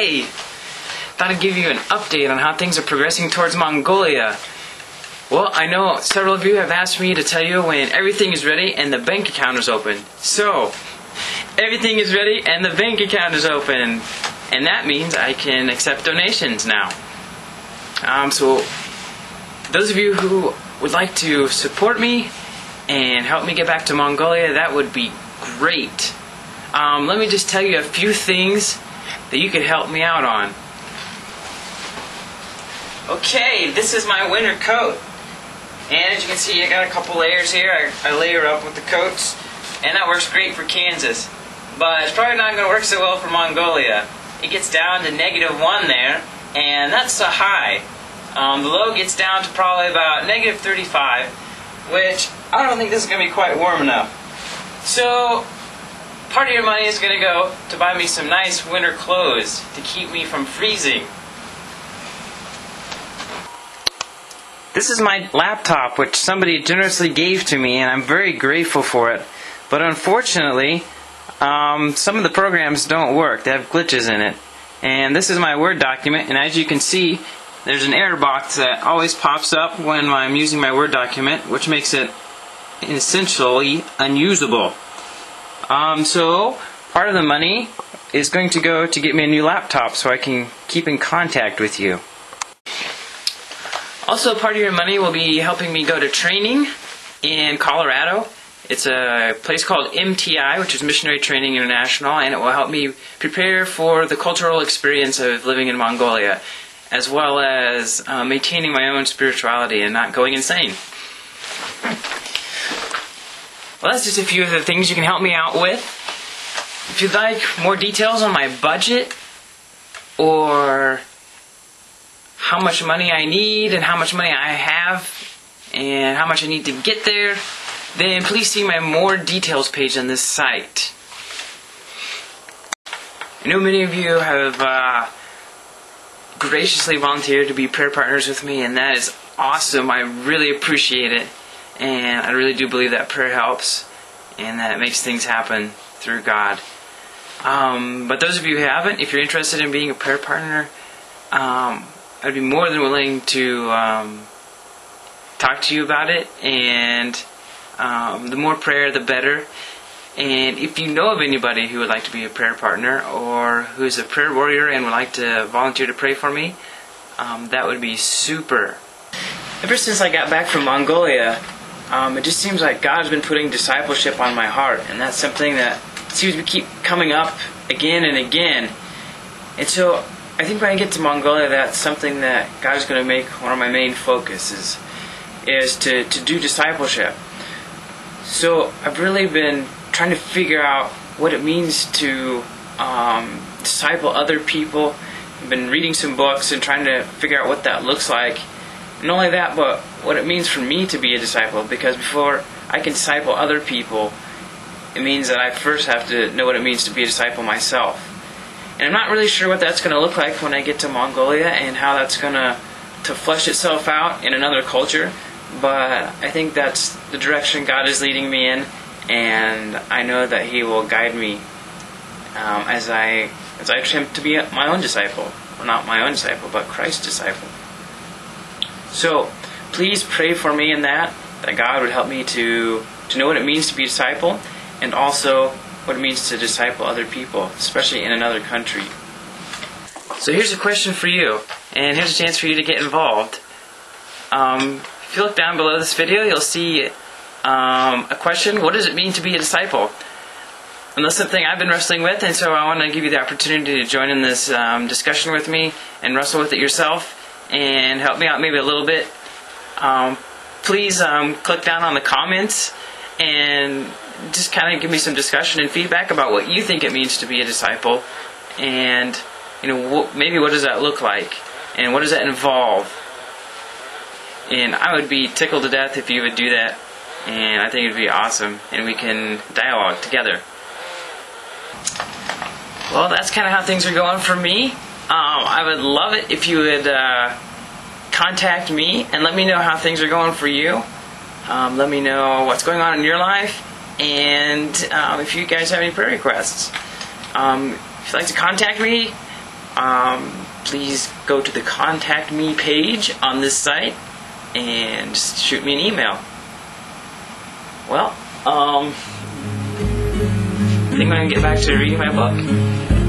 Hey! Thought I'd give you an update on how things are progressing towards Mongolia. Well, I know several of you have asked me to tell you when everything is ready and the bank account is open. So, everything is ready and the bank account is open. And that means I can accept donations now. So, those of you who would like to support me and help me get back to Mongolia, that would be great. Let me just tell you a few things that you could help me out on. Okay, this is my winter coat. And as you can see, I got a couple layers here. I layer up with the coats, and that works great for Kansas. But it's probably not going to work so well for Mongolia. It gets down to -1 there, and that's a high. The low gets down to probably about -35, which I don't think this is going to be quite warm enough. So, part of your money is going to go to buy me some nice winter clothes to keep me from freezing. This is my laptop, which somebody generously gave to me, and I'm very grateful for it. But unfortunately, some of the programs don't work. They have glitches in it. And this is my Word document, and as you can see, there's an error box that always pops up when I'm using my Word document, which makes it essentially unusable. So part of the money is going to go to get me a new laptop so I can keep in contact with you. Also, part of your money will be helping me go to training in Colorado. It's a place called MTI, which is Missionary Training International, and it will help me prepare for the cultural experience of living in Mongolia, as well as maintaining my own spirituality and not going insane. Well, that's just a few of the things you can help me out with. If you'd like more details on my budget, or how much money I need and how much money I have and how much I need to get there, then please see my more details page on this site. I know many of you have graciously volunteered to be prayer partners with me, and that is awesome. I really appreciate it, and I really do believe that prayer helps and that it makes things happen through God. But those of you who haven't, if you're interested in being a prayer partner, I'd be more than willing to talk to you about it, and the more prayer, the better. And if you know of anybody who would like to be a prayer partner or who's a prayer warrior and would like to volunteer to pray for me, that would be super. Ever since I got back from Mongolia, it just seems like God's been putting discipleship on my heart, and that's something that seems to keep coming up again and again. And so I think when I get to Mongolia, that's something that God is going to make one of my main focuses, is to do discipleship. So I've really been trying to figure out what it means to disciple other people. I've been reading some books and trying to figure out what that looks like. And not only that, but what it means for me to be a disciple, because before I can disciple other people, it means that I first have to know what it means to be a disciple myself. And I'm not really sure what that's going to look like when I get to Mongolia and how that's going to flesh itself out in another culture. But I think that's the direction God is leading me in, and I know that He will guide me as I attempt to be my own disciple. Well, not my own disciple, but Christ's disciple. So please pray for me in that God would help me to know what it means to be a disciple, and also what it means to disciple other people, especially in another country. So here's a question for you, and here's a chance for you to get involved. If you look down below this video, you'll see a question: what does it mean to be a disciple? And that's something I've been wrestling with, and so I want to give you the opportunity to join in this discussion with me and wrestle with it yourself and help me out maybe a little bit. Please click down on the comments and just kind of give me some discussion and feedback about what you think it means to be a disciple, and maybe what does that look like, and what does that involve. And I would be tickled to death if you would do that, and I think it would be awesome, and we can dialogue together. Well, that's kind of how things are going for me. I would love it if you would contact me and let me know how things are going for you. Let me know what's going on in your life, and if you guys have any prayer requests. If you'd like to contact me, please go to the Contact Me page on this site and shoot me an email. Well, I think I'm going to get back to reading my book.